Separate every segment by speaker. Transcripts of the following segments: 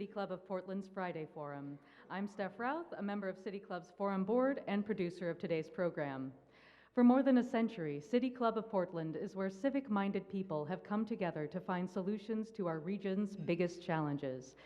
Speaker 1: City Club of Portland's Friday Forum. I'm Steph Routh, a member of City Club's Forum Board and producer of today's program. For more than a century, City Club of Portland is where civic-minded people have come together to find solutions to our region's biggest challenges.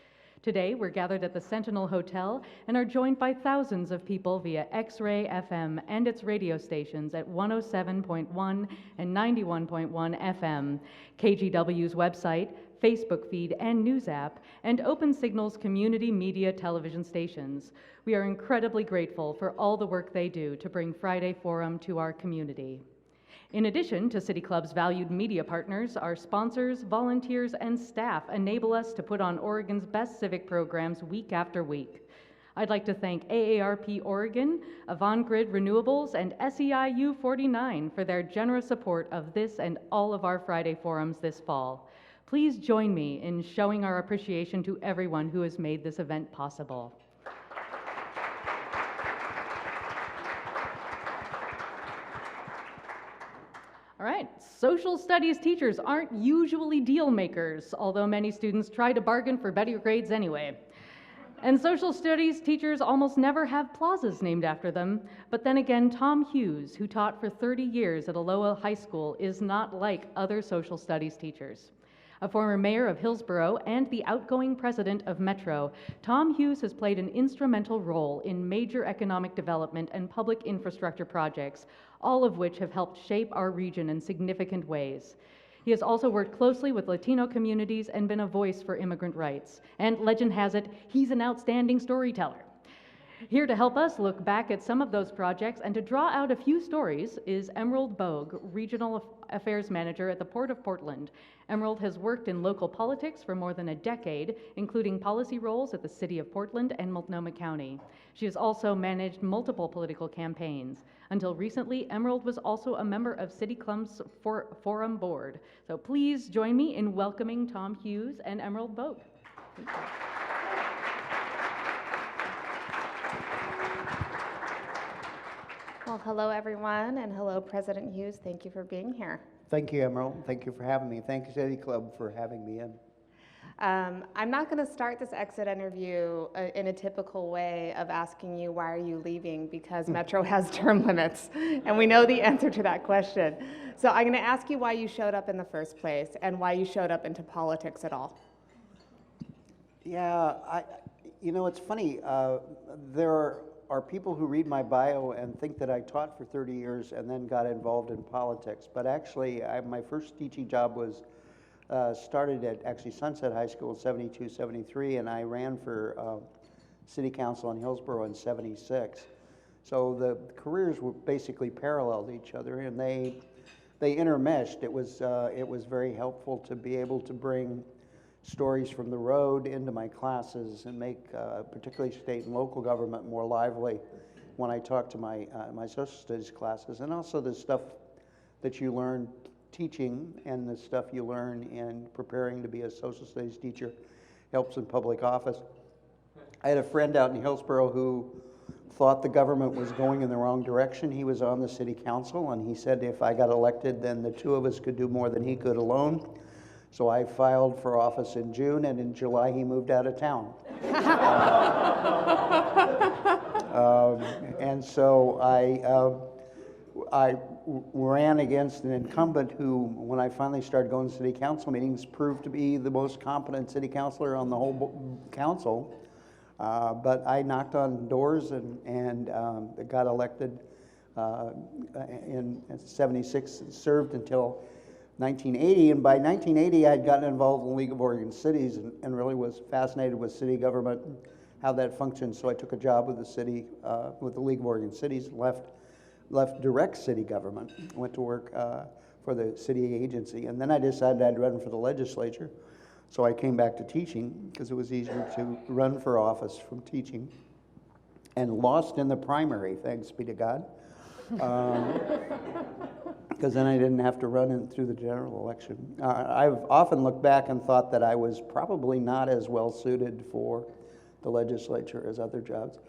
Speaker 1: Today, we're gathered at the Sentinel Hotel and are joined by thousands of people via X-Ray FM and its radio stations at 107.1 and 91.1 FM, KGW's website, Facebook feed and news app, and OpenSignal's community media television stations. We are incredibly grateful for all the work they do to bring Friday Forum to our community. In addition to City Club's valued media partners, our sponsors, volunteers, and staff enable us to put on Oregon's best civic programs week after week. I'd like to thank AARP Oregon, Avangrid Renewables, and SEIU 49 for their generous support of this and all of our Friday Forums this fall. Please join me in showing our appreciation to everyone who has made this event possible. All right, social studies teachers aren't usually deal makers, although many students try to bargain for better grades anyway. And social studies teachers almost never have plazas named after them. But then again, Tom Hughes, who taught for 30 years at Aloha High School, is not like other social studies teachers. A former mayor of Hillsborough and the outgoing president of Metro, Tom Hughes has played an instrumental role in major economic development and public infrastructure projects, all of which have helped shape our region in significant ways. He has also worked closely with Latino communities and been a voice for immigrant rights. And legend has it, he's an outstanding storyteller. Here to help us look back at some of those projects and to draw out a few stories is Emerald Bogue, Regional Affairs Manager at the Port of Portland. Emerald has worked in local politics for more than a decade, including policy roles at the City of Portland and Multnomah County. She has also managed multiple political campaigns. Until recently, Emerald was also a member of City Club's Forum Board. So please join me in welcoming Tom Hughes and Emerald Bogue. Thank you.
Speaker 2: Well, hello everyone, and hello President Hughes. Thank you for being here.
Speaker 3: Thank you, Emerald. Thank you for having me. Thank you, City Club, for having me in.
Speaker 2: I'm not going to start this exit interview in a typical way of asking you, why are you leaving? Because Metro has term limits, and we know the answer to that question. So I'm going to ask you why you showed up in the first place and why you showed up into politics at all.
Speaker 3: Yeah, you know, it's funny. There are people who read my bio and think that I taught for 30 years and then got involved in politics. But actually, my first teaching job was started at actually Sunset High School in 72, 73, and I ran for city council in Hillsborough in 76. So the careers were basically parallel to each other, and they intermeshed. It was very helpful to be able to bring stories from the road into my classes and make particularly state and local government more lively when I talk to my social studies classes, and also the stuff that you learn teaching and the stuff you learn in preparing to be a social studies teacher helps in public office. I had a friend out in Hillsborough who thought the government was going in the wrong direction. He was on the city council, and he said if I got elected, then the two of us could do more than he could alone. So I filed for office in June, and in July he moved out of town. And so I ran against an incumbent who, when I finally started going to city council meetings, proved to be the most competent city councilor on the whole council. But I knocked on doors and got elected in 76, served until 1980, and by 1980 I had gotten involved in the League of Oregon Cities and really was fascinated with city government, how that functioned. So I took a job with the city, with the League of Oregon Cities, left direct city government, went to work for the city agency, and then I decided I'd run for the legislature. So I came back to teaching because it was easier to run for office from teaching, and lost in the primary, thanks be to God. Because then I didn't have to run in through the general election. I've often looked back and thought that I was probably not as well suited for the legislature as other jobs.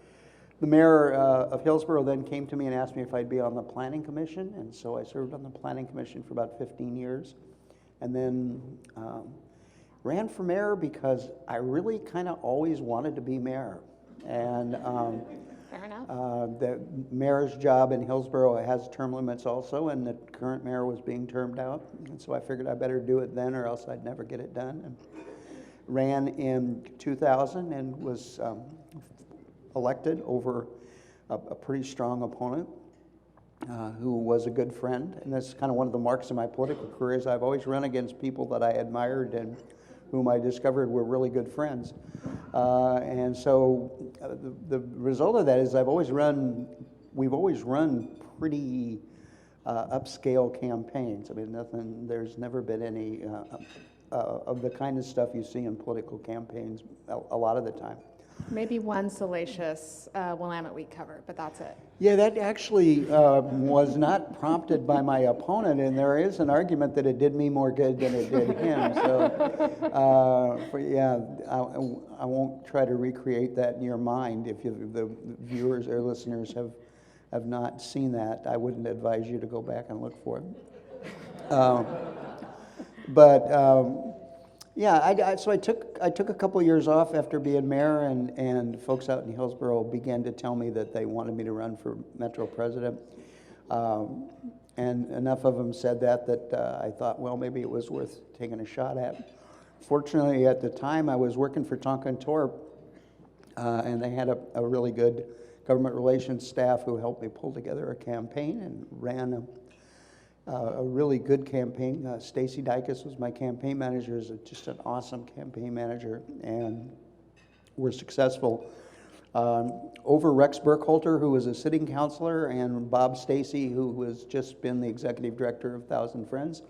Speaker 3: The mayor of Hillsborough then came to me and asked me if I'd be on the planning commission, and so I served on the planning commission for about 15 years. And then ran for mayor because I really kind of always wanted to be mayor. And
Speaker 2: Fair enough.
Speaker 3: the mayor's job in Hillsborough has term limits also, and the current mayor was being termed out. And so I figured I better do it then or else I'd never get it done. And ran in 2000 and was elected over a pretty strong opponent who was a good friend. And that's kind of one of the marks of my political career is I've always run against people that I admired and whom I discovered were really good friends. And so the result of that is we've always run pretty upscale campaigns. I mean, there's never been any of the kind of stuff you see in political campaigns a lot of the time.
Speaker 2: Maybe one salacious Willamette Week cover, but that's it.
Speaker 3: Yeah, that actually was not prompted by my opponent, and there is an argument that it did me more good than it did him. So, I won't try to recreate that in your mind. If the viewers or listeners have not seen that, I wouldn't advise you to go back and look for it. So I took a couple years off after being mayor, and folks out in Hillsborough began to tell me that they wanted me to run for Metro president. And enough of them said that I thought, well, maybe it was worth taking a shot at. Fortunately, at the time, I was working for Tonkin Torp, and they had a really good government relations staff who helped me pull together a campaign and ran a really good campaign. Stacy Dykes was my campaign manager. Is just an awesome campaign manager, and we're successful. Over Rex Burkhalter, who was a sitting councilor, and Bob Stacy, who has just been the executive director of Thousand Friends.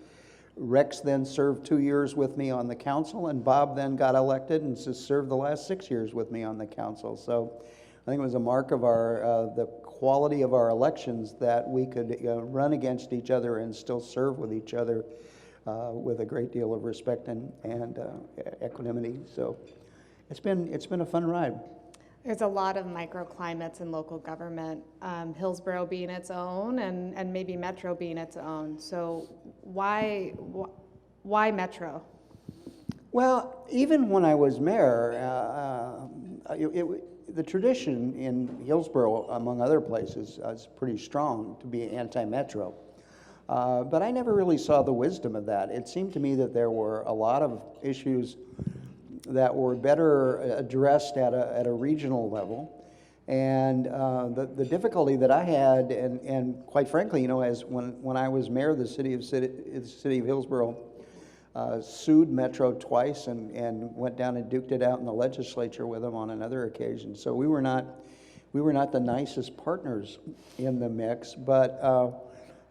Speaker 3: Rex then served 2 years with me on the council, and Bob then got elected and served the last 6 years with me on the council. So I think it was a mark of the quality of our elections that we could run against each other and still serve with each other with a great deal of respect and equanimity. So it's been a fun ride.
Speaker 2: There's a lot of microclimates in local government, Hillsborough being its own and maybe Metro being its own. So why Metro?
Speaker 3: Well, even when I was mayor, the tradition in Hillsborough, among other places, is pretty strong to be anti-metro. But I never really saw the wisdom of that. It seemed to me that there were a lot of issues that were better addressed at a regional level. And the difficulty that I had, and quite frankly, as when I was mayor, the city of Hillsborough sued Metro twice and went down and duked it out in the legislature with them on another occasion. So we were not the nicest partners in the mix, but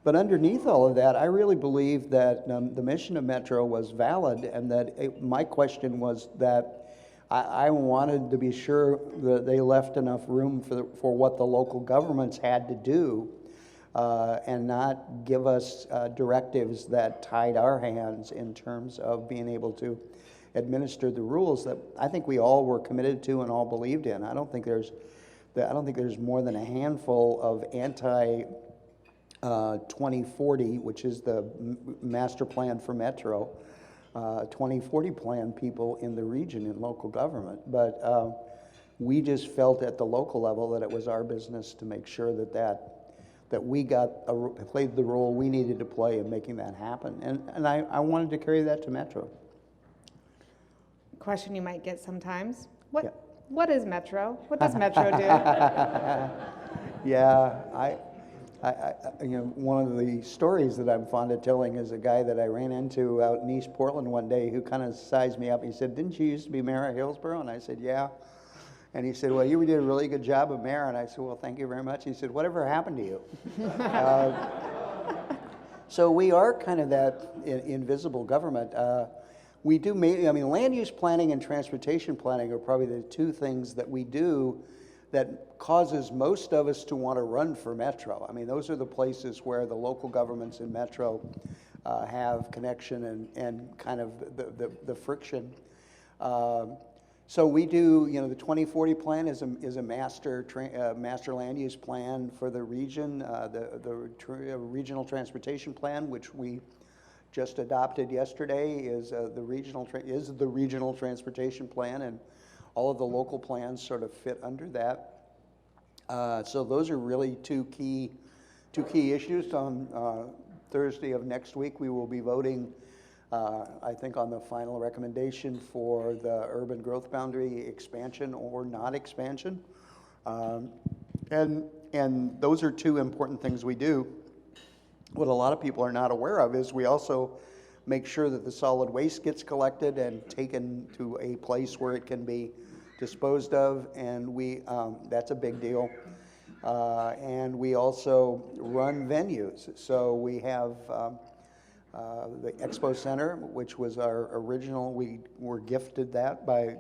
Speaker 3: underneath all of that, I really believe that the mission of Metro was valid, and that my question was that I wanted to be sure that they left enough room for what the local governments had to do, and not give us directives that tied our hands in terms of being able to administer the rules that I think we all were committed to and all believed in. I don't think there's more than a handful of 2040, which is the master plan for Metro, 2040 plan people in the region in local government. But we just felt at the local level that it was our business to make sure that we played the role we needed to play in making that happen. And I wanted to carry that to Metro.
Speaker 2: Question you might get sometimes.
Speaker 3: Yeah.
Speaker 2: What is Metro? What does Metro do?
Speaker 3: Yeah, one of the stories that I'm fond of telling is a guy that I ran into out in East Portland one day who kind of sized me up. He said, "Didn't you used to be mayor of Hillsborough?" And I said, "Yeah." And he said, "Well, you did a really good job of mayor." And I said, "Well, thank you very much." He said, "Whatever happened to you?" So we are kind of that invisible government. We do, land use planning and transportation planning are probably the two things that we do that causes most of us to want to run for Metro. I mean, those are the places where the local governments in Metro have connection and kind of the friction. So we do, the 2040 plan is a master land use plan for the region, the regional transportation plan, which we just adopted yesterday is the regional transportation plan, and all of the local plans sort of fit under that. So those are really two key issues. On Thursday of next week, we will be voting, I think, on the final recommendation for the urban growth boundary expansion or not expansion. And those are two important things we do. What a lot of people are not aware of is we also make sure that the solid waste gets collected and taken to a place where it can be disposed of, and that's a big deal. And we also run venues. So we have the Expo Center, which was our original. We were gifted that by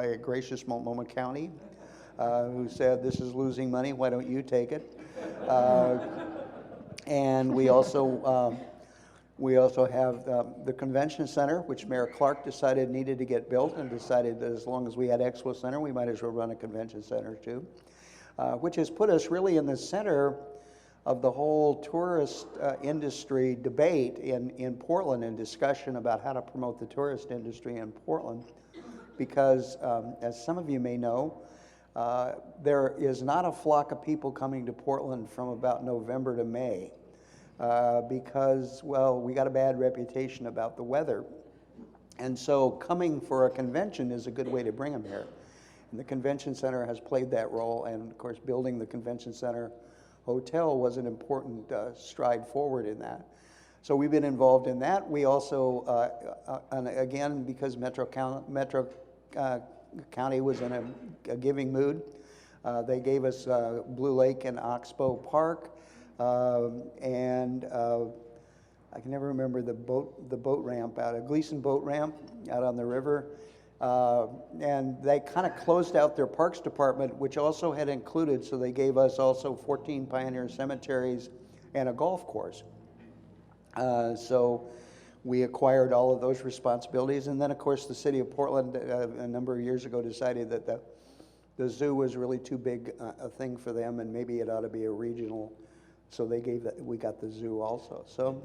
Speaker 3: a gracious Multnomah County, who said, "This is losing money. Why don't you take it?" And we also have the convention center, which Mayor Clark decided needed to get built, and decided that as long as we had Expo Center, we might as well run a convention center too, which has put us really in the center of the whole tourist industry debate in Portland, and discussion about how to promote the tourist industry in Portland. Because as some of you may know, there is not a flock of people coming to Portland from about November to May because, well, we got a bad reputation about the weather. And so coming for a convention is a good way to bring them here. And the convention center has played that role, and of course building the convention center hotel was an important stride forward in that. So we've been involved in that. We also, and again, because Metro County was in a giving mood, they gave us Blue Lake and Oxbow Park, and I can never remember the boat ramp out, a Gleason boat ramp out on the river. And they kind of closed out their parks department, which also had included, so they gave us also 14 pioneer cemeteries and a golf course. So we acquired all of those responsibilities. And then, of course, the city of Portland a number of years ago decided that the zoo was really too big a thing for them, and maybe it ought to be a regional. So they gave that, we got the zoo also. So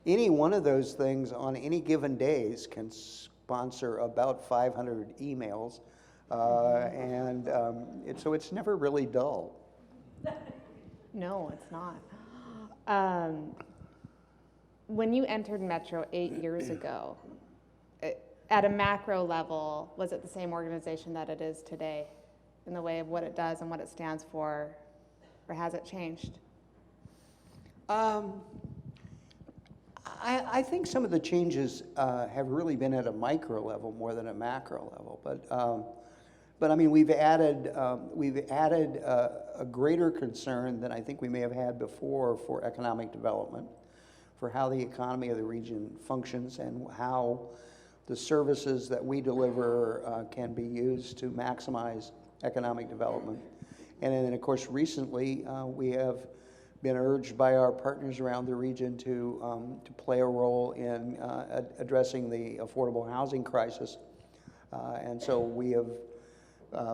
Speaker 3: any one of those things on any given days can sponsor about 500 emails. So it's never really dull.
Speaker 2: No, it's not. When you entered Metro 8 years ago, at a macro level, was it the same organization that it is today in the way of what it does and what it stands for, or has it changed?
Speaker 3: I think some of the changes have really been at a micro level more than a macro level. But I mean, we've added a greater concern than I think we may have had before for economic development, for how the economy of the region functions, and how the services that we deliver can be used to maximize economic development. And then, of course, recently we have been urged by our partners around the region to play a role in addressing the affordable housing crisis. And so we have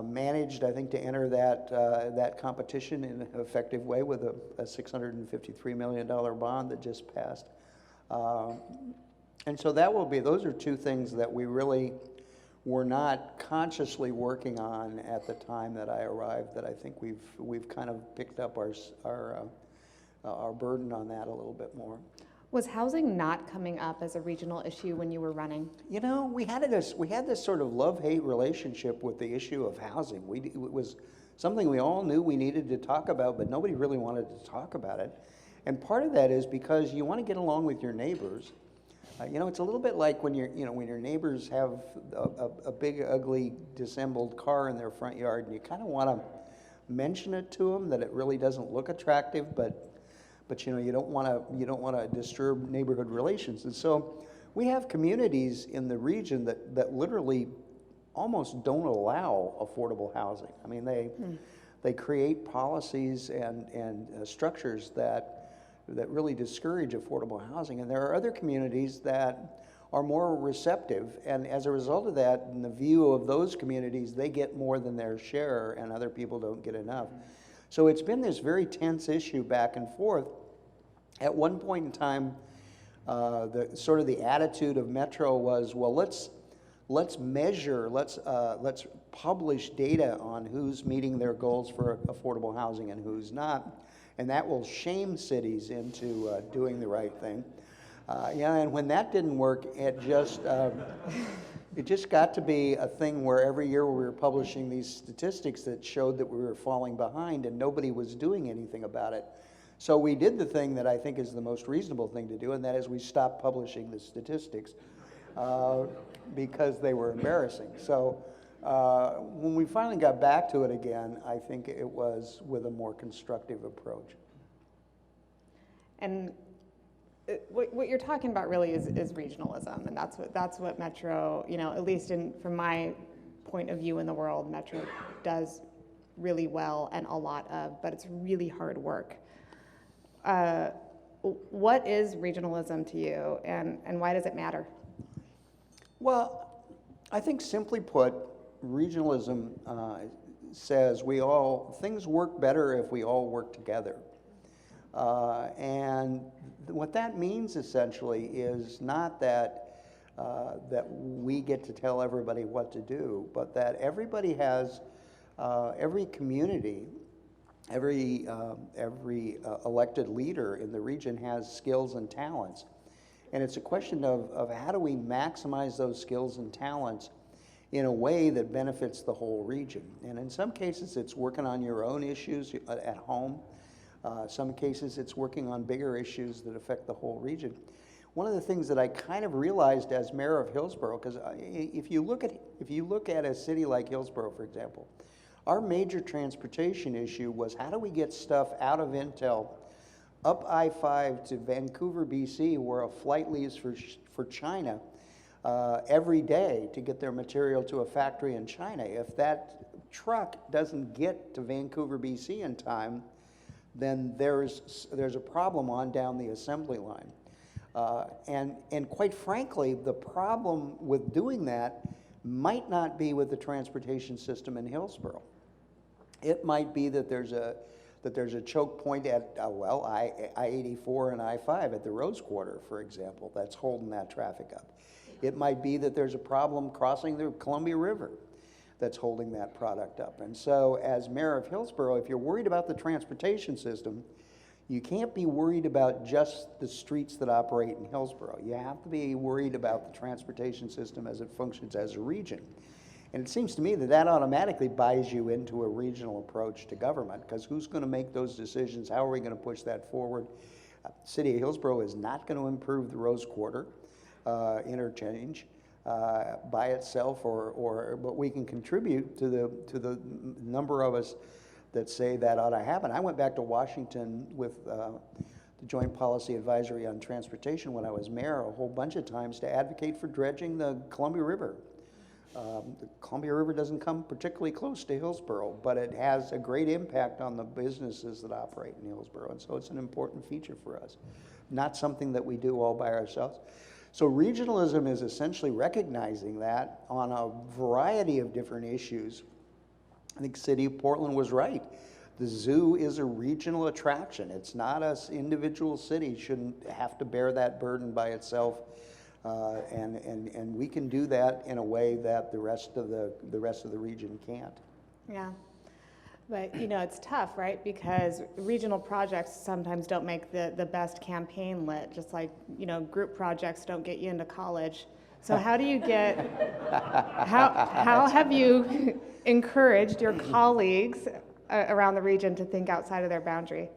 Speaker 3: managed, I think, to enter that competition in an effective way with a $653 million bond that just passed. And so those are two things that we really were not consciously working on at the time that I arrived, that I think we've kind of picked up our burden on that a little bit more.
Speaker 2: Was housing not coming up as a regional issue when you were running?
Speaker 3: You know, we had this sort of love-hate relationship with the issue of housing. It was something we all knew we needed to talk about, but nobody really wanted to talk about it. And part of that is because you want to get along with your neighbors. You know, it's a little bit like when when your neighbors have a big, ugly, disassembled car in their front yard, and you kind of want to mention it to them that it really doesn't look attractive, but you know, you don't want to disturb neighborhood relations. And so we have communities in the region that literally almost don't allow affordable housing. I mean, they create policies and structures that really discourage affordable housing. And there are other communities that are more receptive, and as a result of that, in the view of those communities, they get more than their share and other people don't get enough. So it's been this very tense issue back and forth. At one point in time, The sort of the attitude of Metro was, well, let's measure, let's publish data on who's meeting their goals for affordable housing and who's not, and that will shame cities into doing the right thing. Yeah, and when that didn't work, it just got to be a thing where every year we were publishing these statistics that showed that we were falling behind and nobody was doing anything about it. So we did the thing that I think is the most reasonable thing to do, and that is we stopped publishing the statistics because they were embarrassing. So when we finally got back to it again, I think it was with a more constructive approach.
Speaker 2: And what you're talking about really is regionalism, and that's what Metro, at least from my point of view in the world, Metro does really well and a lot of, but it's really hard work. What is regionalism to you, and why does it matter?
Speaker 3: Well, I think simply put, regionalism says things work better if we all work together. And what that means essentially is not that we get to tell everybody what to do, but that everybody has, every community, every elected leader in the region has skills and talents. And it's a question of how do we maximize those skills and talents in a way that benefits the whole region. And in some cases, it's working on your own issues at home. Some cases, it's working on bigger issues that affect the whole region. One of the things that I kind of realized as mayor of Hillsborough, because if you look at a city like Hillsborough, for example, our major transportation issue was how do we get stuff out of Intel up I-5 to Vancouver, BC, where a flight leaves for China every day to get their material to a factory in China. If that truck doesn't get to Vancouver, BC in time, then there's a problem on down the assembly line. And quite frankly, the problem with doing that might not be with the transportation system in Hillsborough. It might be that there's a choke point at I-84 and I-5 at the Rose Quarter, for example, that's holding that traffic up. It might be that there's a problem crossing the Columbia River that's holding that product up. And so as mayor of Hillsborough, if you're worried about the transportation system, you can't be worried about just the streets that operate in Hillsborough. You have to be worried about the transportation system as it functions as a region. And it seems to me that that automatically buys you into a regional approach to government, because who's going to make those decisions? How are we going to push that forward? The city of Hillsborough is not going to improve the Rose Quarter interchange by itself, but we can contribute to the number of us that say that ought to happen. I went back to Washington with the Joint Policy Advisory on Transportation when I was mayor a whole bunch of times to advocate for dredging the Columbia River. The Columbia River doesn't come particularly close to Hillsborough, but it has a great impact on the businesses that operate in Hillsborough, and so it's an important feature for us, not something that we do all by ourselves. So regionalism is essentially recognizing that on a variety of different issues. I think the city of Portland was right. The zoo is a regional attraction. It's not us individual cities shouldn't have to bear that burden by itself. And we can do that in a way that the rest of the region can't.
Speaker 2: Yeah, but it's tough, right? Because regional projects sometimes don't make the best campaign lit, just like group projects don't get you into college. So how do you get? How have you encouraged your colleagues around the region to think outside of their boundary?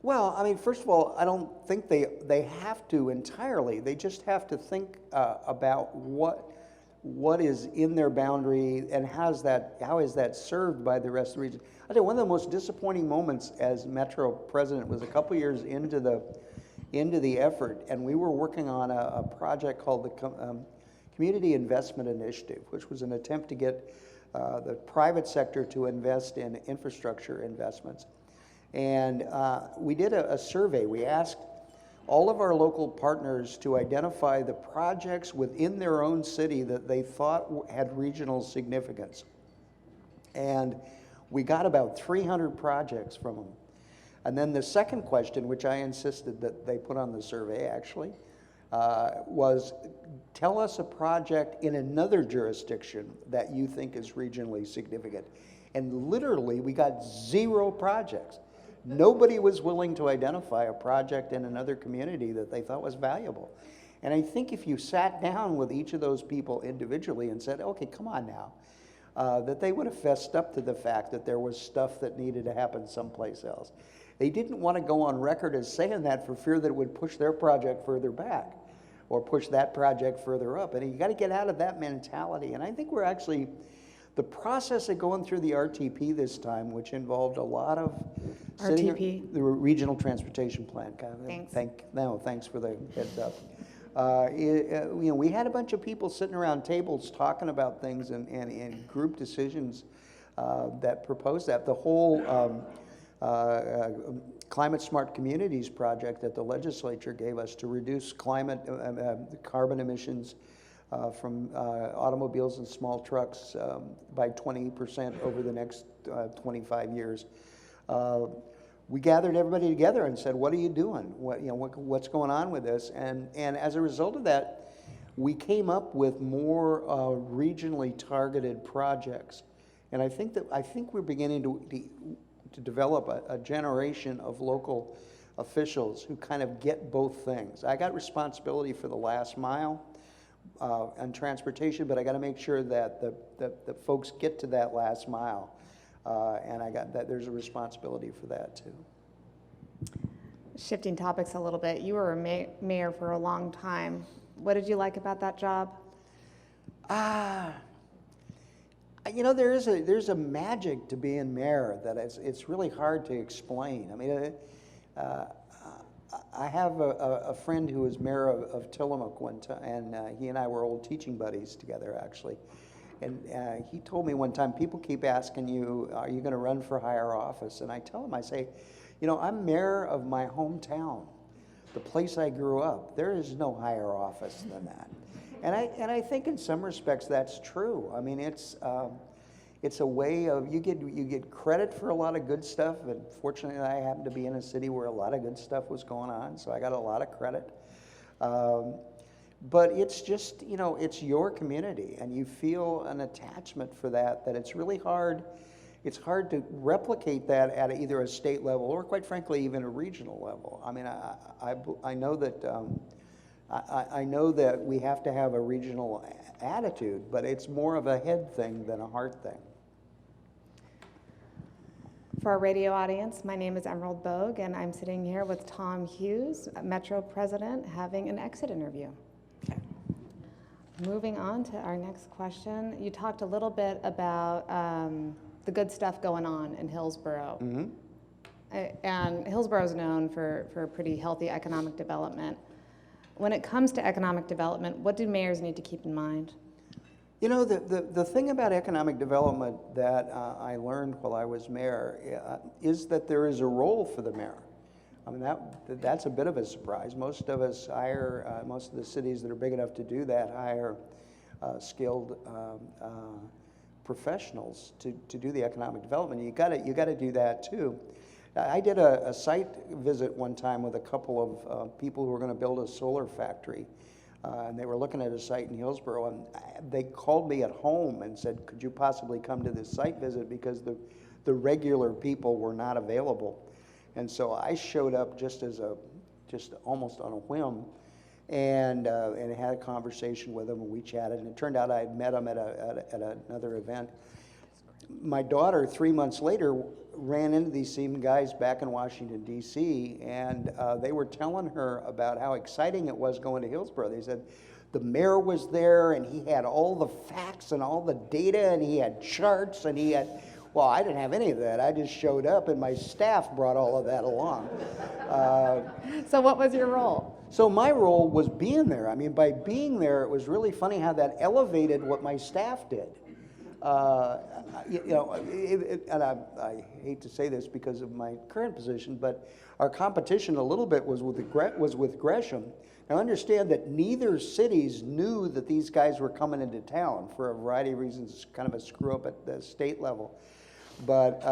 Speaker 3: Well, I mean, first of all, I don't think they have to entirely. They just have to think about what is in their boundary and how is that served by the rest of the region. I tell you, one of the most disappointing moments as Metro president was a couple years into the effort, and we were working on a project called the Community Investment Initiative, which was an attempt to get the private sector to invest in infrastructure investments. And we did a survey. We asked all of our local partners to identify the projects within their own city that they thought had regional significance. And we got about 300 projects from them. And then the second question, which I insisted that they put on the survey actually, was tell us a project in another jurisdiction that you think is regionally significant. And literally, we got 0 projects. Nobody was willing to identify a project in another community that they thought was valuable. And I think if you sat down with each of those people individually and said, okay, come on now, that they would have fessed up to the fact that there was stuff that needed to happen someplace else. They didn't want to go on record as saying that for fear that it would push their project further back or push that project further up. And you got to get out of that mentality. And I think we're actually, the process of going through the RTP this time, which involved a lot of
Speaker 2: RTP?
Speaker 3: The Regional Transportation Plan.
Speaker 2: Thanks.
Speaker 3: Thanks for the heads up. We had a bunch of people sitting around tables talking about things and group decisions that proposed that. The whole Climate Smart Communities project that the legislature gave us to reduce carbon emissions from automobiles and small trucks by 20% over the next 25 years. We gathered everybody together and said, what are you doing? What's going on with this? And as a result of that, we came up with more regionally targeted projects. And I think we're beginning to develop a generation of local officials who kind of get both things. I got responsibility for the last mile and transportation, but I got to make sure that the folks get to that last mile. And I got that there's a responsibility for that too.
Speaker 2: Shifting topics a little bit, you were a mayor for a long time. What did you like about that job?
Speaker 3: There's a magic to being mayor that it's really hard to explain. I mean, I have a friend who was mayor of Tillamook one time, and he and I were old teaching buddies together, actually. And he told me one time, people keep asking you, are you going to run for higher office? And I tell him, I say, I'm mayor of my hometown, the place I grew up. There is no higher office than that. And I think in some respects that's true. I mean, it's a way of, you get credit for a lot of good stuff, and fortunately I happen to be in a city where a lot of good stuff was going on, so I got a lot of credit. But it's just, it's your community, and you feel an attachment for that it's really hard. It's hard to replicate that at either a state level or, quite frankly, even a regional level. I mean, I know that I know that we have to have a regional attitude, but it's more of a head thing than a heart thing.
Speaker 2: For our radio audience, my name is Emerald Bogue, and I'm sitting here with Tom Hughes, Metro President, having an exit interview.
Speaker 3: Okay.
Speaker 2: Moving on to our next question. You talked a little bit about the good stuff going on in Hillsborough.
Speaker 3: Mm-hmm.
Speaker 2: And Hillsborough is known for pretty healthy economic development. When it comes to economic development, what do mayors need to keep in mind?
Speaker 3: The thing about economic development that I learned while I was mayor is that there is a role for the mayor. I mean, that's a bit of a surprise. Most of us hire, most of the cities that are big enough to do that hire skilled professionals to do the economic development. You got to do that too. I did a site visit one time with a couple of people who were going to build a solar factory, and they were looking at a site in Hillsborough, and they called me at home and said, could you possibly come to this site visit, because the regular people were not available. And so I showed up just almost on a whim, and had a conversation with them, and we chatted, and it turned out I had met them at another event. My daughter, 3 months later, ran into these same guys back in Washington, D.C., and they were telling her about how exciting it was going to Hillsborough. They said the mayor was there, and he had all the facts and all the data, and he had charts, and he had... Well, I didn't have any of that. I just showed up, and my staff brought all of that along.
Speaker 2: So what was your role?
Speaker 3: So my role was being there. I mean, by being there, it was really funny how that elevated what my staff did. And I hate to say this because of my current position, but our competition a little bit was with Gresham. Now understand that neither cities knew that these guys were coming into town for a variety of reasons, kind of a screw up at the state level. But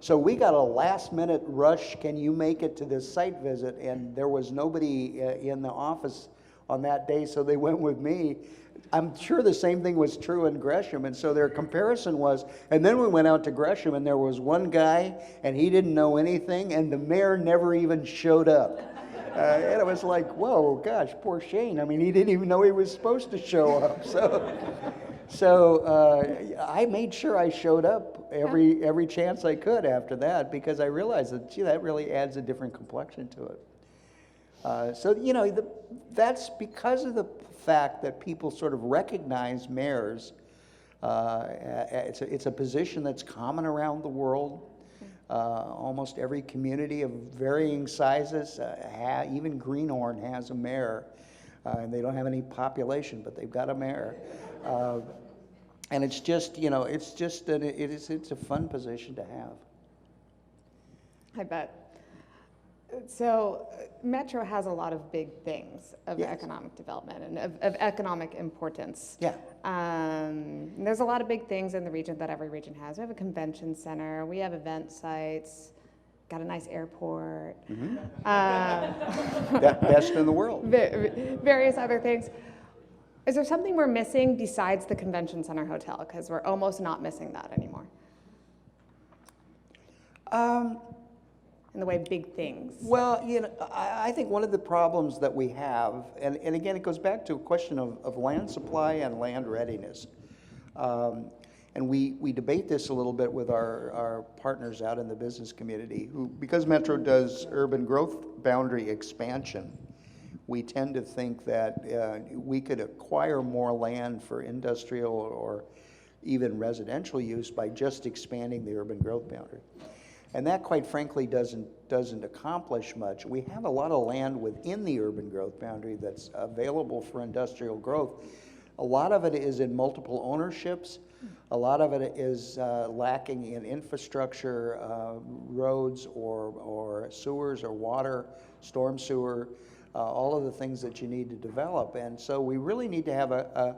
Speaker 3: so we got a last minute rush, can you make it to this site visit? And there was nobody in the office on that day, so they went with me. I'm sure the same thing was true in Gresham, and so their comparison was, and then we went out to Gresham, and there was one guy, and he didn't know anything, and the mayor never even showed up. And it was like, whoa, gosh, poor Shane. I mean, he didn't even know he was supposed to show up. So I made sure I showed up every chance I could after that, because I realized that, gee, that really adds a different complexion to it. So, you know, that's because of the fact that people sort of recognize mayors. It's a position that's common around the world. Almost every community of varying sizes, even Greenhorn has a mayor, and they don't have any population, but they've got a mayor. And it's just, you know, it's a fun position to have.
Speaker 2: I bet. So Metro has a lot of big things of
Speaker 3: Yes.
Speaker 2: economic development and of economic importance.
Speaker 3: Yeah.
Speaker 2: And there's a lot of big things in the region that every region has. We have a convention center, we have event sites, got a nice airport,
Speaker 3: Best in the world.
Speaker 2: various other things. Is there something we're missing besides the convention center hotel? Because we're almost not missing that anymore. In the way big things.
Speaker 3: Well, you know, I think one of the problems that we have, and again, it goes back to a question of land supply and land readiness. And we debate this a little bit with our partners out in the business community, who, because Metro does urban growth boundary expansion, we tend to think that we could acquire more land for industrial or even residential use by just expanding the urban growth boundary. And that, quite frankly, doesn't accomplish much. We have a lot of land within the urban growth boundary that's available for industrial growth. A lot of it is in multiple ownerships. A lot of it is lacking in infrastructure, roads or sewers or water, storm sewer, all of the things that you need to develop. And so we really need to have a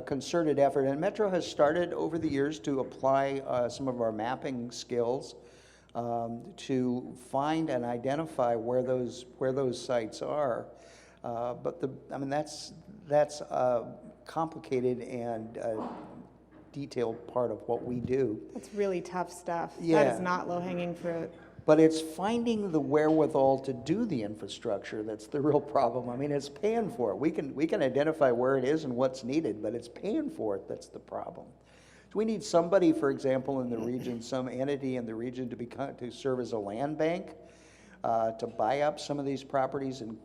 Speaker 3: concerted effort. And Metro has started over the years to apply some of our mapping skills to find and identify where those sites are. But that's a complicated and detailed part of what we do.
Speaker 2: That's really tough stuff.
Speaker 3: Yeah.
Speaker 2: That is not low-hanging fruit.
Speaker 3: But it's finding the wherewithal to do the infrastructure that's the real problem. I mean, it's paying for it. We can identify where it is and what's needed, but it's paying for it that's the problem. So we need somebody, for example, in the region, some entity in the region to serve as a land bank, to buy up some of these properties and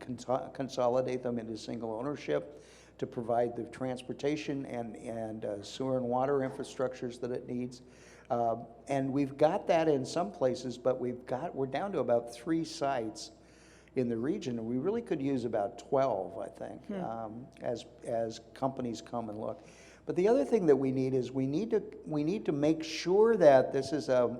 Speaker 3: consolidate them into single ownership, to provide the transportation and sewer and water infrastructures that it needs. And we've got that in some places, but we're down to about 3 sites in the region, and we really could use about 12, I think, as companies come and look. But the other thing that we need is we need to make sure that this is a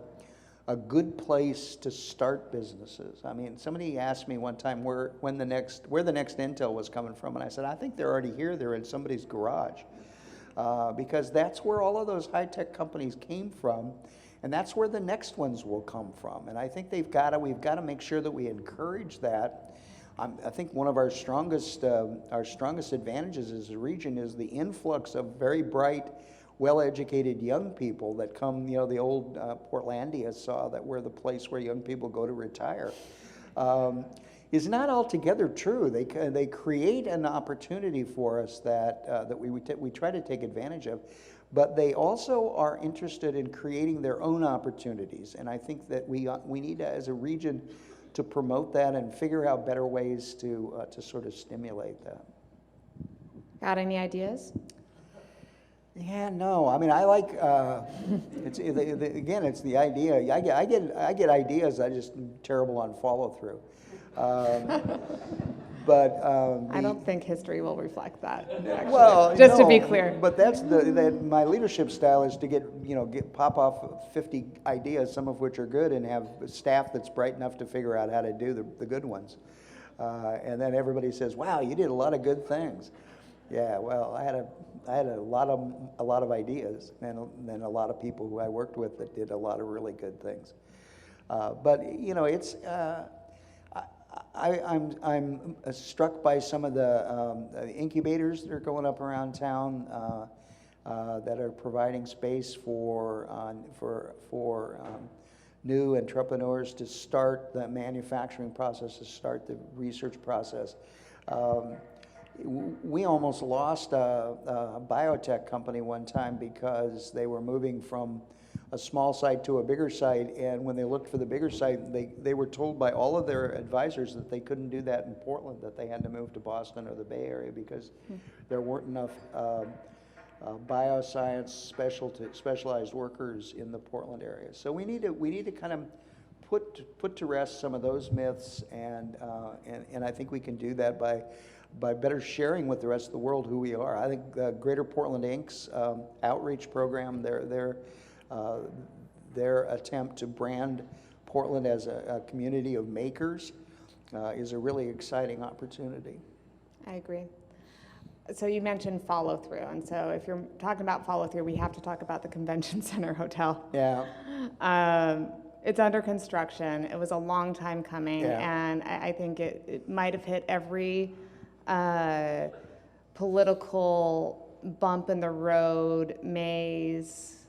Speaker 3: good place to start businesses. I mean, somebody asked me one time where the next Intel was coming from, and I said, I think they're already here. They're in somebody's garage, because that's where all of those high-tech companies came from, and that's where the next ones will come from. And I think we've got to make sure that we encourage that. I think one of our strongest advantages as a region is the influx of very bright, well-educated young people that come. You know, the old Portlandia saw that we're the place where young people go to retire. Is not altogether true. They create an opportunity for us that we try to take advantage of, but they also are interested in creating their own opportunities. And I think that we need to, as a region, to promote that and figure out better ways to sort of stimulate that.
Speaker 2: Got any ideas?
Speaker 3: Yeah, no. I mean, I like. Again, it's the idea. I get ideas. I just am terrible on follow through. But
Speaker 2: I don't think history will reflect that. Actually.
Speaker 3: Well,
Speaker 2: just to be
Speaker 3: no,
Speaker 2: clear.
Speaker 3: But that's my leadership style is to pop off 50 ideas, some of which are good, and have staff that's bright enough to figure out how to do the good ones. And then everybody says, "Wow, you did a lot of good things." Yeah, well, I had a lot of ideas, and then a lot of people who I worked with that did a lot of really good things. But you know, it's. I'm struck by some of the incubators that are going up around town that are providing space for new entrepreneurs to start the manufacturing process, to start the research process. We almost lost a biotech company one time because they were moving from a small site to a bigger site, and when they looked for the bigger site, they were told by all of their advisors that they couldn't do that in Portland, that they had to move to Boston or the Bay Area because there weren't enough bioscience specialized workers in the Portland area. So we need to kind of put to rest some of those myths, and I think we can do that by better sharing with the rest of the world who we are. I think Greater Portland Inc.'s outreach program, their attempt to brand Portland as a community of makers is a really exciting opportunity.
Speaker 2: I agree. So you mentioned follow through, and so if you're talking about follow through, we have to talk about the Convention Center Hotel.
Speaker 3: Yeah.
Speaker 2: It's under construction. It was a long time coming,
Speaker 3: Yeah.
Speaker 2: and I think it might have hit every political bump in the road, maze,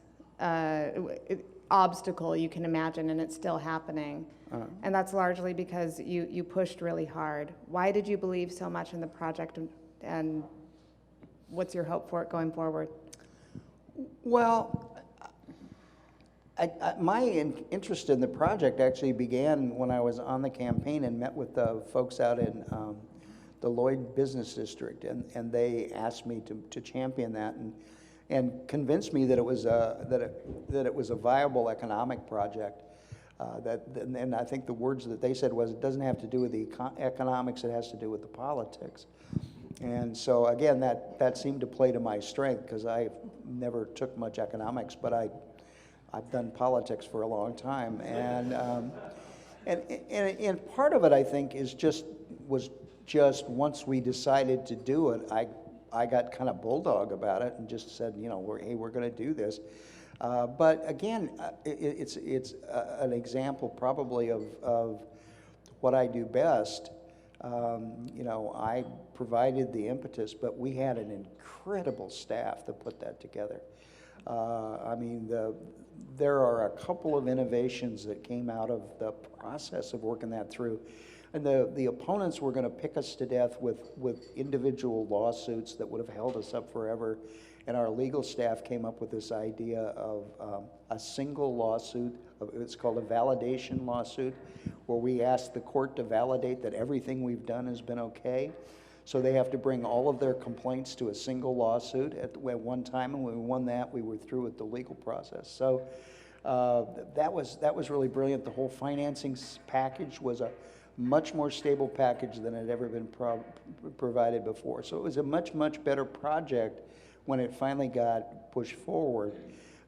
Speaker 2: obstacle you can imagine, and it's still happening. And that's largely because you pushed really hard. Why did you believe so much in the project, and what's your hope for it going forward?
Speaker 3: Well, my interest in the project actually began when I was on the campaign and met with the folks out in the Lloyd Business District, and they asked me to champion that and convinced me that it was a viable economic project. And I think the words that they said was, it doesn't have to do with the economics, it has to do with the politics. And so again, that seemed to play to my strength, because I never took much economics, but I've done politics for a long time, and part of it, I think, was just once we decided to do it, I got kind of bulldog about it and just said, hey, we're going to do this. But again, it's an example probably of what I do best. I provided the impetus, but we had an incredible staff to put that together. There are a couple of innovations that came out of the process of working that through. And the opponents were going to pick us to death with individual lawsuits that would have held us up forever. And our legal staff came up with this idea of a single lawsuit. It's called a validation lawsuit, where we ask the court to validate that everything we've done has been okay. So they have to bring all of their complaints to a single lawsuit at one time, and when we won that, we were through with the legal process. So that was really brilliant. The whole financing package was a much more stable package than had ever been provided before. So it was a much, much better project when it finally got pushed forward.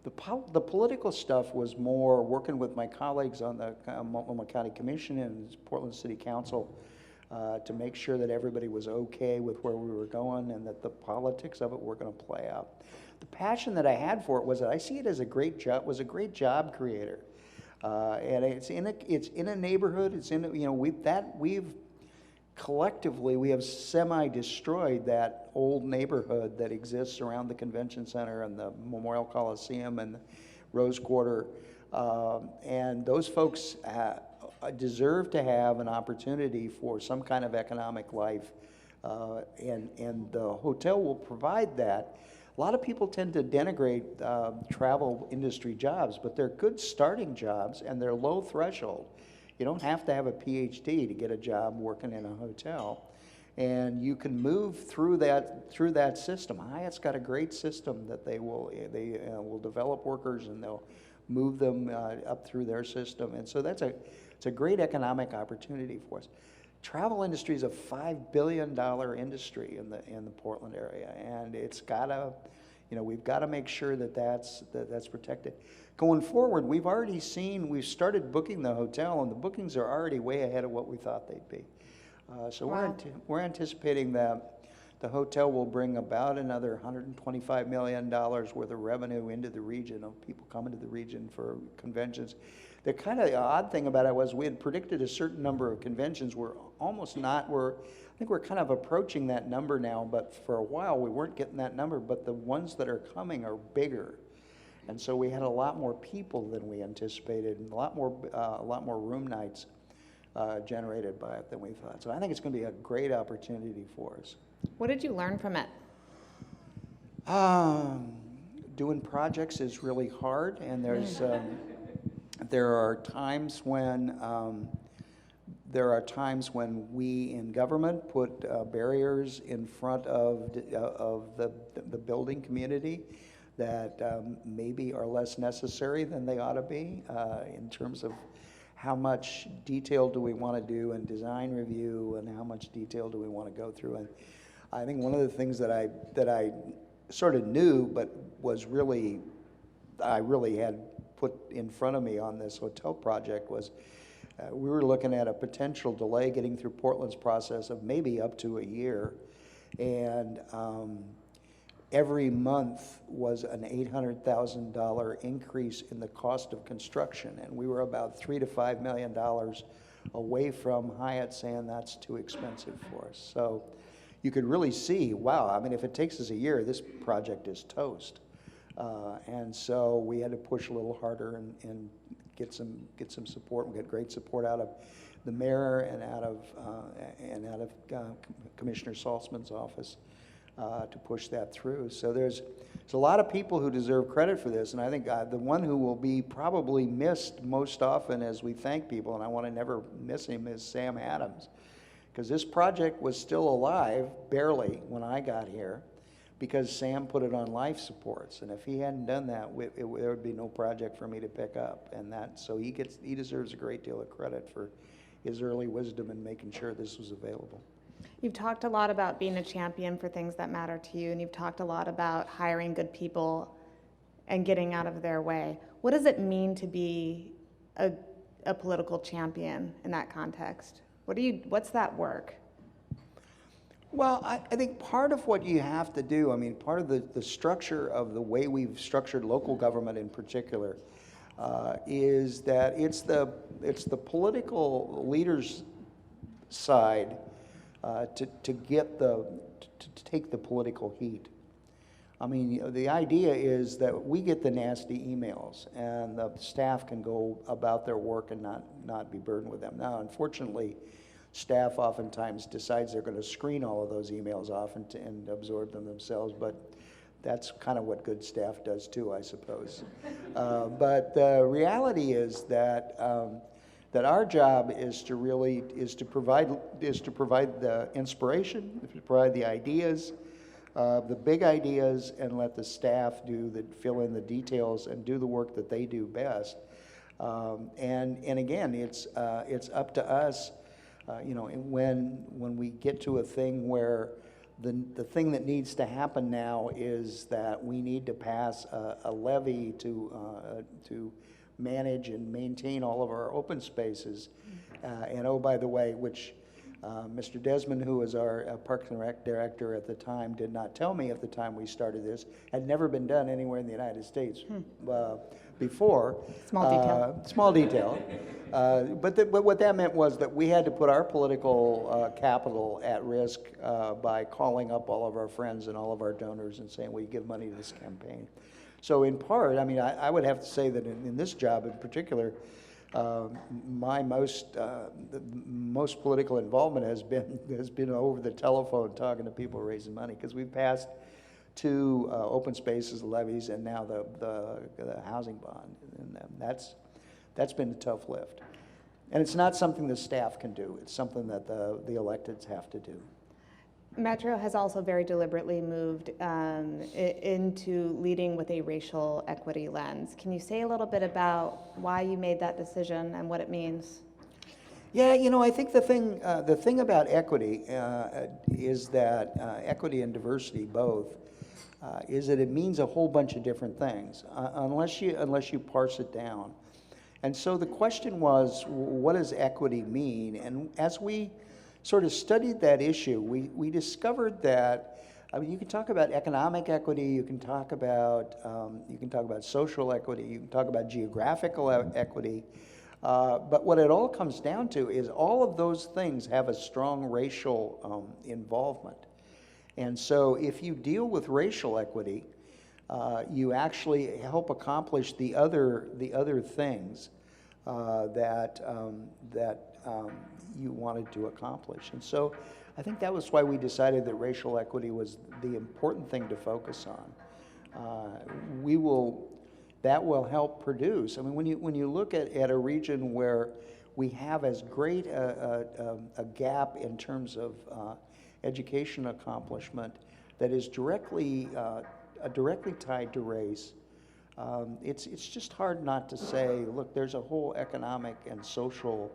Speaker 3: The political stuff was more working with my colleagues on the Multnomah County Commission and Portland City Council to make sure that everybody was okay with where we were going and that the politics of it were going to play out. The passion that I had for it was that I see it as a great job creator. And it's in a neighborhood. It's in we've collectively have semi-destroyed that old neighborhood that exists around the convention center and the Memorial Coliseum and the Rose Quarter, and those folks deserve to have an opportunity for some kind of economic life, and the hotel will provide that. A lot of people tend to denigrate travel industry jobs, but they're good starting jobs and they're low threshold. You don't have to have a PhD to get a job working in a hotel, and you can move through that system. Hyatt's got a great system that they will develop workers and they'll move them up through their system, and so it's a great economic opportunity for us. Travel industry is a $5 billion industry in the Portland area, and it's gotta, we've got to make sure that's protected. Going forward, we've started booking the hotel, and the bookings are already way ahead of what we thought they'd be. So
Speaker 2: wow.
Speaker 3: we're anticipating that the hotel will bring about another $125 million worth of revenue into the region, of people coming to the region for conventions. the kind of odd thing about it was we had predicted a certain number of conventions. We're almost not, I think we're kind of approaching that number now, but for a while we weren't getting that number, but the ones that are coming are bigger. And so we had a lot more people than we anticipated, and a lot more room nights generated by it than we thought. So I think it's going to be a great opportunity for us.
Speaker 2: What did you learn from it?
Speaker 3: Doing projects is really hard, and there are times when we in government put barriers in front of the building community that maybe are less necessary than they ought to be in terms of how much detail do we want to do in design review, and how much detail do we want to go through. And I think one of the things that I sort of knew, but I really had put in front of me on this hotel project was we were looking at a potential delay getting through Portland's process of maybe up to a year, and every month was an $800,000 increase in the cost of construction, and we were about $3 to $5 million away from Hyatt saying that's too expensive for us. So you could really see, wow, I mean, if it takes us a year, this project is toast. And so we had to push a little harder and get some support. We got great support out of the mayor and out of Commissioner Saltzman's office to push that through. So there's a lot of people who deserve credit for this, and I think the one who will be probably missed most often as we thank people, and I want to never miss him, is Sam Adams. Because this project was still alive, barely, when I got here, because Sam put it on life supports. And if he hadn't done that, there would be no project for me to pick up. And so he deserves a great deal of credit for his early wisdom in making sure this was available.
Speaker 2: You've talked a lot about being a champion for things that matter to you, and you've talked a lot about hiring good people and getting out of their way. What does it mean to be a political champion in that context? What's that work?
Speaker 3: Well, I think part of what you have to do, I mean, part of the structure of the way we've structured local government in particular, is that it's the political leaders' side to take the political heat. I mean, the idea is that we get the nasty emails, and the staff can go about their work and not be burdened with them. Now, unfortunately, staff oftentimes decides they're going to screen all of those emails off and absorb them themselves, but that's kind of what good staff does too, I suppose. But the reality is that our job is to provide the inspiration, to provide the ideas, the big ideas, and let the staff fill in the details and do the work that they do best. And again, it's up to us. When we get to a thing where the thing that needs to happen now is that we need to pass a levy to manage and maintain all of our open spaces, and oh, by the way, which Mr. Desmond, who was our Parks and Rec director at the time, did not tell me at the time we started this, had never been done anywhere in the United States before.
Speaker 2: Small detail.
Speaker 3: Small detail. But what that meant was that we had to put our political capital at risk by calling up all of our friends and all of our donors and saying, will you give money to this campaign? So in part, I mean, I would have to say that in this job in particular, my most political involvement has been over the telephone talking to people raising money, because we've passed 2 open spaces levies and now the housing bond, and that's been a tough lift. And it's not something the staff can do. It's something that the electeds have to do.
Speaker 2: Metro has also very deliberately moved into leading with a racial equity lens. Can you say a little bit about why you made that decision and what it means?
Speaker 3: Yeah, I think the thing about equity is that equity and diversity both is that it means a whole bunch of different things unless you parse it down. And so the question was, what does equity mean? And as we sort of studied that issue, we discovered that, I mean, you can talk about economic equity, you can talk about social equity, you can talk about geographical equity, But what it all comes down to is all of those things have a strong racial involvement. And so if you deal with racial equity, you actually help accomplish the other things that you wanted to accomplish. And so I think that was why we decided that racial equity was the important thing to focus on. That will help produce. I mean, when you look at a region where we have as great a gap in terms of education accomplishment that is directly tied to race, it's just hard not to say, look, there's a whole economic and social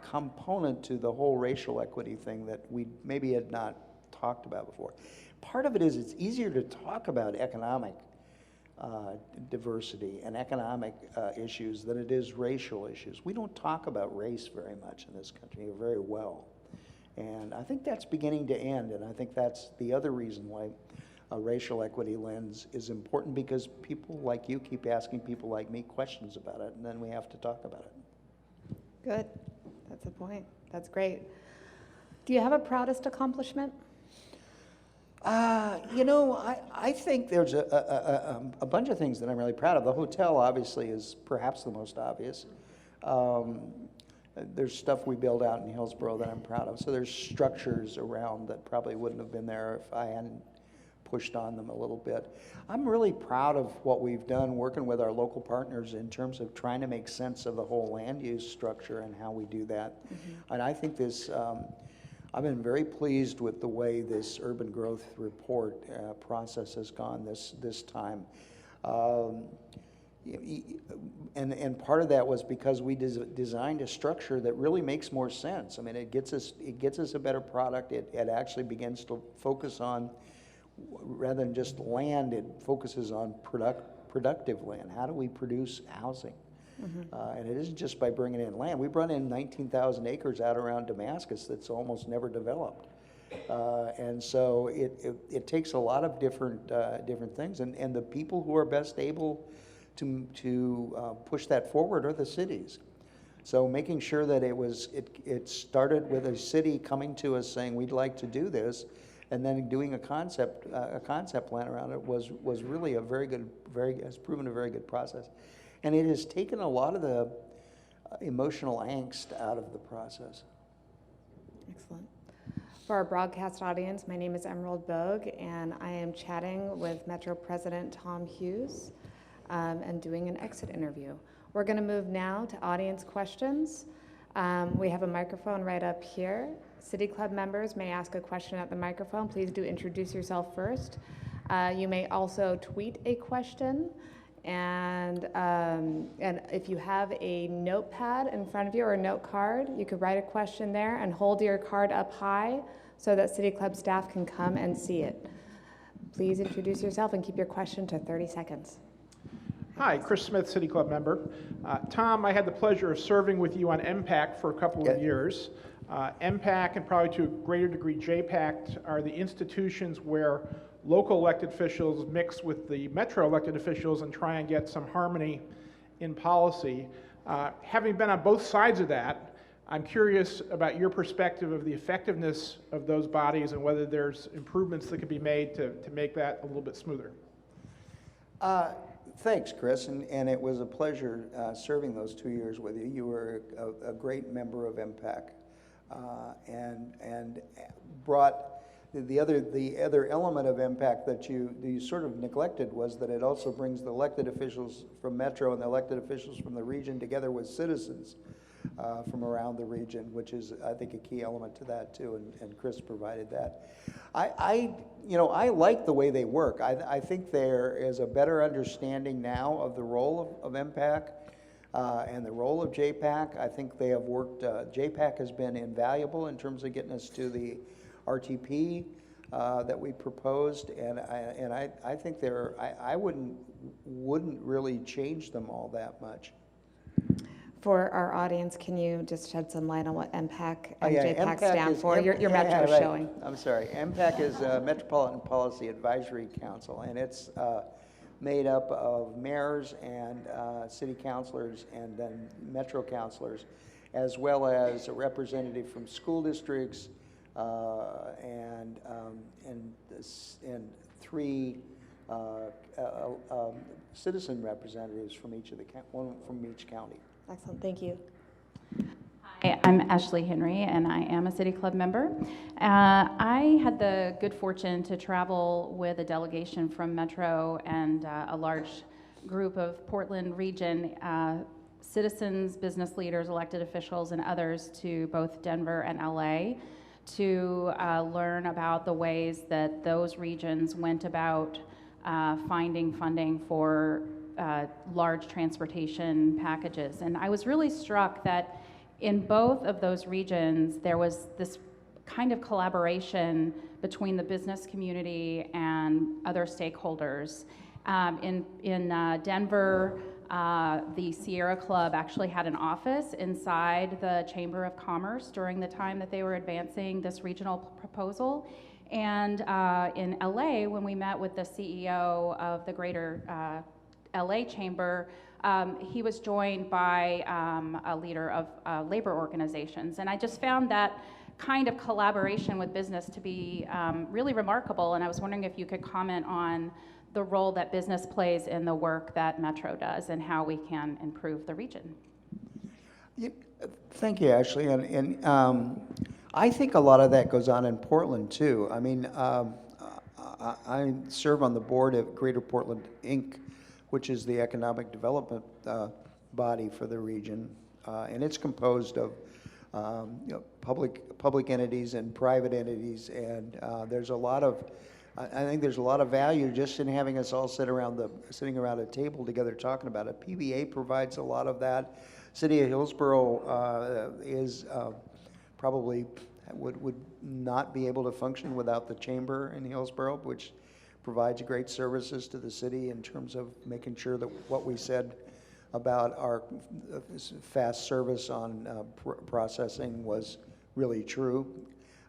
Speaker 3: component to the whole racial equity thing that we maybe had not talked about before. Part of it is it's easier to talk about economic diversity and economic issues than it is racial issues. We don't talk about race very much in this country, very well. And I think that's beginning to end, and I think that's the other reason why a racial equity lens is important, because people like you keep asking people like me questions about it, and then we have to talk about it.
Speaker 2: Good. That's a point. That's great. Do you have a proudest accomplishment?
Speaker 3: I think there's a bunch of things that I'm really proud of. The hotel, obviously, is perhaps the most obvious. There's stuff we build out in Hillsborough that I'm proud of. So there's structures around that probably wouldn't have been there if I hadn't pushed on them a little bit. I'm really proud of what we've done working with our local partners in terms of trying to make sense of the whole land use structure and how we do that. Mm-hmm. And I think I've been very pleased with the way this urban growth report process has gone this time. And part of that was because we designed a structure that really makes more sense. I mean, it gets us a better product. It actually begins to focus on, rather than just land, it focuses on productive land. How do we produce housing? Mm-hmm. And it isn't just by bringing in land. We brought in 19,000 acres out around Damascus that's almost never developed. And so it takes a lot of different things. And the people who are best able to push that forward are the cities. So making sure that it started with a city coming to us saying, we'd like to do this, and then doing a concept plan around it was really has proven a very good process. And it has taken a lot of the emotional angst out of the process.
Speaker 2: Excellent. For our broadcast audience, my name is Emerald Bogue, and I am chatting with Metro President Tom Hughes and doing an exit interview. We're going to move now to audience questions. We have a microphone right up here. City Club members may ask a question at the microphone. Please do introduce yourself first. You may also tweet a question. And if you have a notepad in front of you or a note card, you could write a question there and hold your card up high so that City Club staff can come and see it. Please introduce yourself and keep your question to 30 seconds.
Speaker 4: Hi, Chris Smith, City Club member. Tom, I had the pleasure of serving with you on MPAC for a couple of years. MPAC and probably to a greater degree JPAC are the institutions where local elected officials mix with the metro elected officials and try and get some harmony in policy. Having been on both sides of that, I'm curious about your perspective of the effectiveness of those bodies and whether there's improvements that could be made to make that a little bit smoother.
Speaker 3: Thanks, Chris, and it was a pleasure serving those 2 years with you. You were a great member of MPAC and brought the other element of MPAC that you sort of neglected was that it also brings the elected officials from Metro and the elected officials from the region together with citizens from around the region, which is, I think, a key element to that too, and Chris provided that. I like the way they work. I think there is a better understanding now of the role of MPAC and the role of JPAC. I think they have worked, JPAC has been invaluable in terms of getting us to the RTP that we proposed, and I think I wouldn't really change them all that much.
Speaker 2: For our audience, can you just shed some light on what MPAC and JPAC
Speaker 3: MPAC
Speaker 2: stand for? Your metro is
Speaker 3: right.
Speaker 2: showing.
Speaker 3: I'm sorry. MPAC is Metropolitan Policy Advisory Council, and it's made up of mayors and city councilors and then metro councilors, as well as a representative from school districts and three citizen representatives from each of the one from each county.
Speaker 2: Excellent, thank you.
Speaker 5: Hi, I'm Ashley Henry, and I am a City Club member. I had the good fortune to travel with a delegation from Metro and a large group of Portland region citizens, business leaders, elected officials, and others to both Denver and LA to learn about the ways that those regions went about finding funding for large transportation packages. And I was really struck that in both of those regions, there was this kind of collaboration between the business community and other stakeholders. In Denver, the Sierra Club actually had an office inside the Chamber of Commerce during the time that they were advancing this regional proposal. And in LA, when we met with the CEO of the greater LA Chamber, he was joined by a leader of labor organizations. And I just found that kind of collaboration with business to be really remarkable. And I was wondering if you could comment on the role that business plays in the work that Metro does and how we can improve the region.
Speaker 3: Yeah, thank you, Ashley. And I think a lot of that goes on in Portland, too. I mean, I serve on the board of Greater Portland, Inc., which is the economic development body for the region. And it's composed of public entities and private entities. And there's a lot of, I think there's a lot of value just in having us all sitting around a table together talking about it. PBA provides a lot of that. City of Hillsborough is probably would not be able to function without the chamber in Hillsborough, which provides great services to the city in terms of making sure that what we said about our fast service on processing was really true.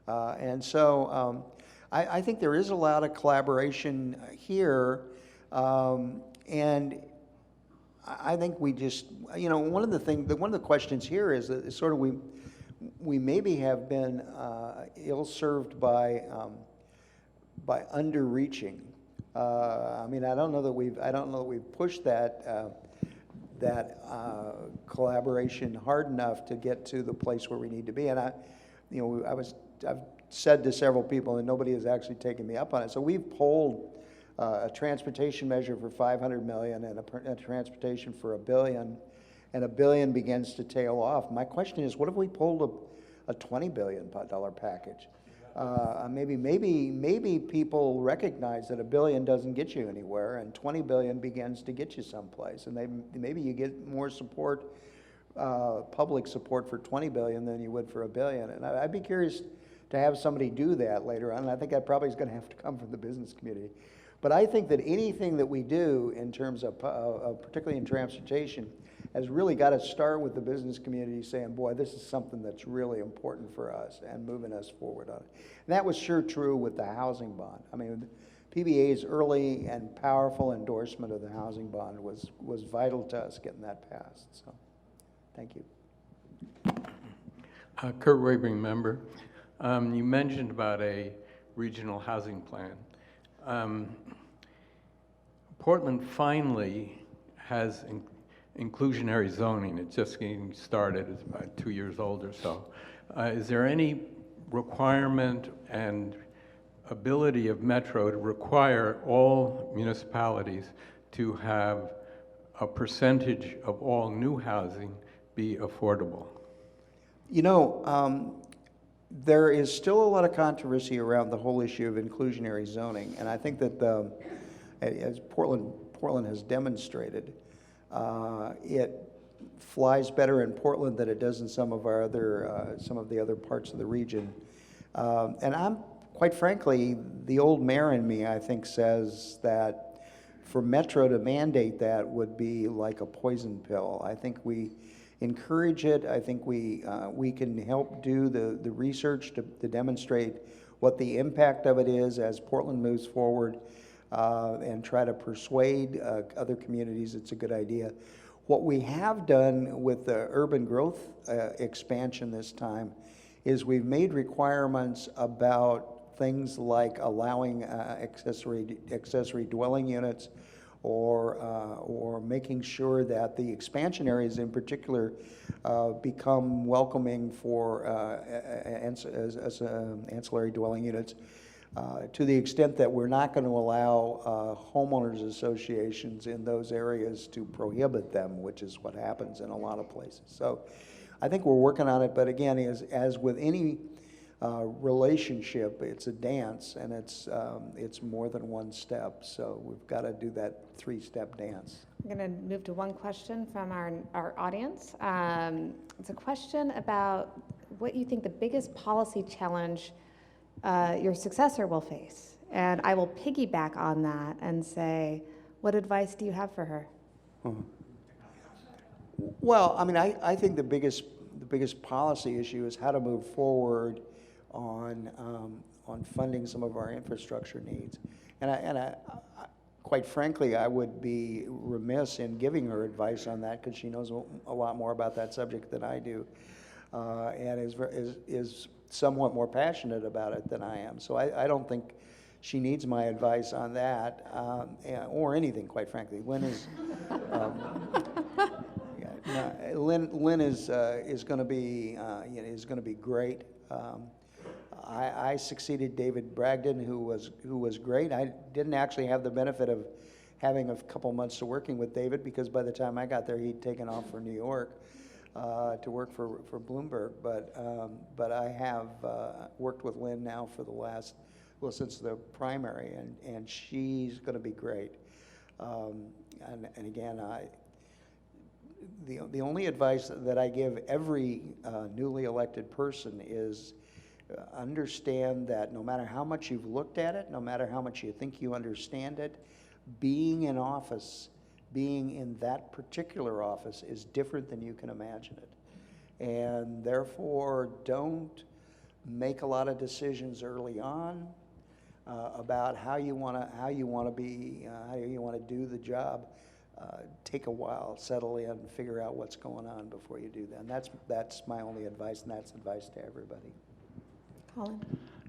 Speaker 3: And so I think there is a lot of collaboration here. And I think we just, one of the questions here is that sort of we maybe have been ill-served by underreaching. I mean, I don't know that we've pushed that collaboration hard enough to get to the place where we need to be. And I've said to several people, and nobody has actually taken me up on it. So we've polled a transportation measure for $500 million and a transportation for $1 billion, and $1 billion begins to tail off. My question is, what if we pulled a $20 billion package? Maybe people recognize that $1 billion doesn't get you anywhere, and $20 billion begins to get you someplace, and maybe you get more support, public support for $20 billion than you would for $1 billion. And I'd be curious to have somebody do that later on, and I think that probably is going to have to come from the business community. But I think that anything that we do in terms of particularly in transportation, has really got to start with the business community saying, boy, this is something that's really important for us, and moving us forward on it. And that was sure true with the housing bond. I mean, PBA's early and powerful endorsement of the housing bond was vital to us getting that passed. So, thank you.
Speaker 6: Kurt Wabring, member. You mentioned about a regional housing plan. Portland finally has inclusionary zoning. It's just getting started. It's about 2 years old or so. Is there any requirement and ability of Metro to require all municipalities to have a percentage of all new housing be affordable?
Speaker 3: There is still a lot of controversy around the whole issue of inclusionary zoning, and I think that as Portland has demonstrated, it flies better in Portland than it does in some of the other parts of the region. And I'm, quite frankly, the old mayor in me, I think, says that for Metro to mandate that would be like a poison pill. I think we encourage it. I think we can help do the research to demonstrate what the impact of it is as Portland moves forward. and try to persuade other communities it's a good idea. What we have done with the urban growth expansion this time is we've made requirements about things like allowing accessory dwelling units, or making sure that the expansion areas in particular become welcoming for ancillary dwelling units, to the extent that we're not going to allow homeowners associations in those areas to prohibit them, which is what happens in a lot of places. So I think we're working on it, but again, as with any relationship, it's a dance, and it's more than one step. So we've got to do that three-step dance.
Speaker 2: I'm going to move to one question from our audience. It's a question about what you think the biggest policy challenge your successor will face. And I will piggyback on that and say, what advice do you have for her?
Speaker 3: Well, I mean, I think the biggest policy issue is how to move forward on funding some of our infrastructure needs. And I quite frankly, I would be remiss in giving her advice on that, because she knows a lot more about that subject than I do, and is somewhat more passionate about it than I am. So I don't think she needs my advice on that, or anything, quite frankly. Lynn is Lynn is going to be great. I succeeded David Bragdon, who was great. I didn't actually have the benefit of having a couple months of working with David, because by the time I got there, he'd taken off for New York to work for Bloomberg. But I have worked with Lynn now for since the primary, and she's going to be great. And again, the only advice that I give every newly elected person is understand that no matter how much you've looked at it, no matter how much you think you understand it, being in office, being in that particular office, is different than you can imagine it. And therefore, don't make a lot of decisions early on about how you want to do the job. Take a while, settle in, figure out what's going on before you do that. And that's my only advice, and that's advice to everybody.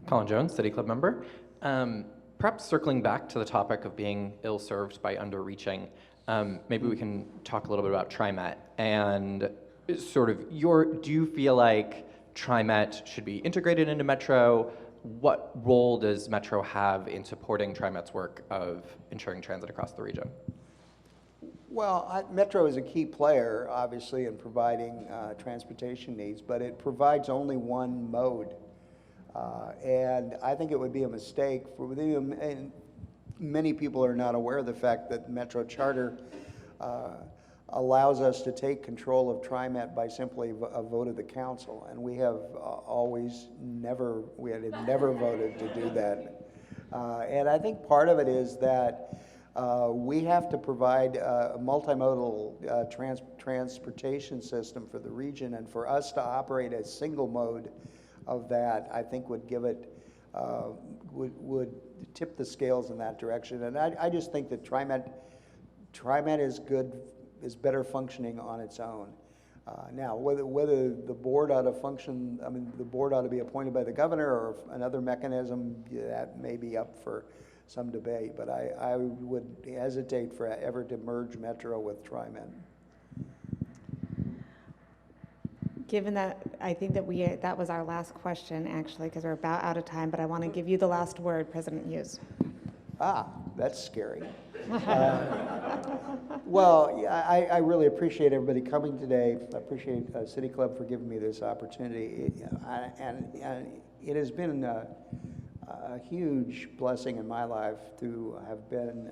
Speaker 7: Colin Jones, City Club member. Perhaps circling back to the topic of being ill-served by underreaching, maybe we can talk a little bit about TriMet and sort of do you feel like TriMet should be integrated into Metro? What role does Metro have in supporting TriMet's work of ensuring transit across the region?
Speaker 3: Well, Metro is a key player, obviously, in providing transportation needs, but it provides only one mode. And I think it would be a mistake and many people are not aware of the fact that Metro Charter allows us to take control of TriMet by simply a vote of the council, and we have never voted to do that. And I think part of it is that we have to provide a multimodal transportation system for the region, and for us to operate a single mode of that, I think would give it, would tip the scales in that direction. And I just think that TriMet is better functioning on its own. Now, whether the board ought to function, I mean, the board ought to be appointed by the governor or another mechanism, that may be up for some debate, but I would hesitate for ever to merge Metro with TriMet.
Speaker 2: Given that, I think that was our last question, actually, because we're about out of time, but I want to give you the last word, President Hughes.
Speaker 3: That's scary. Well, I really appreciate everybody coming today. I appreciate City Club for giving me this opportunity. And it has been a huge blessing in my life to have been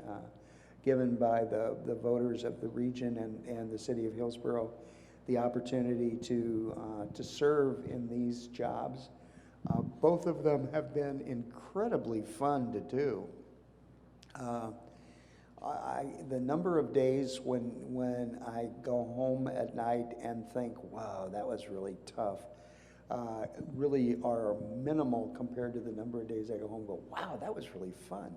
Speaker 3: given by the voters of the region and the city of Hillsborough the opportunity to serve in these jobs. Both of them have been incredibly fun to do. The number of days when I go home at night and think, wow, that was really tough, really are minimal compared to the number of days I go home and go, wow, that was really fun.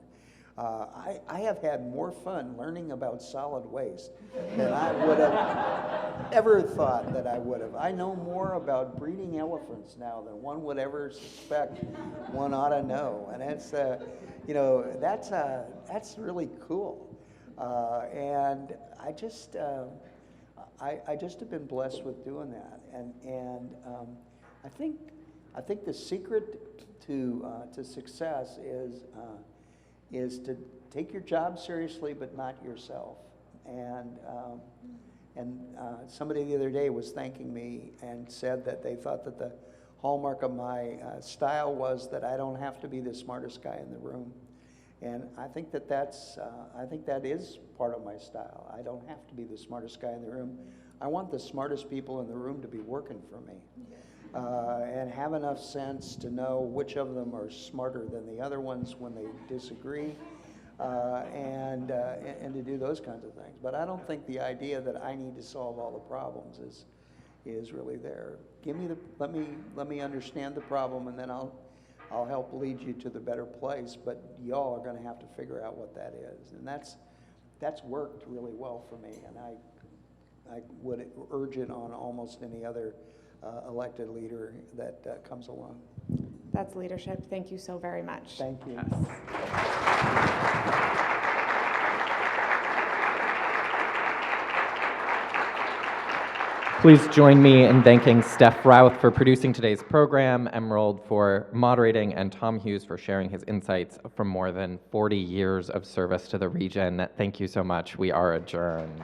Speaker 3: I have had more fun learning about solid waste than I would have ever thought that I would have. I know more about breeding elephants now than one would ever suspect one ought to know, and it's that's really cool. And I just have been blessed with doing that, and I think the secret to success is to take your job seriously, but not yourself. And somebody the other day was thanking me and said that they thought that the hallmark of my style was that I don't have to be the smartest guy in the room. And I think that is part of my style. I don't have to be the smartest guy in the room. I want the smartest people in the room to be working for me. And have enough sense to know which of them are smarter than the other ones when they disagree, and to do those kinds of things. But I don't think the idea that I need to solve all the problems is really there. Let me understand the problem, and then I'll help lead you to the better place. But y'all are going to have to figure out what that is, and that's worked really well for me. And I would urge it on almost any other elected leader that comes along.
Speaker 2: That's leadership. Thank you so very much.
Speaker 3: Thank you.
Speaker 7: Please join me in thanking Steph Routh for producing today's program, Emerald for moderating, and Tom Hughes for sharing his insights from more than 40 years of service to the region. Thank you so much. We are adjourned.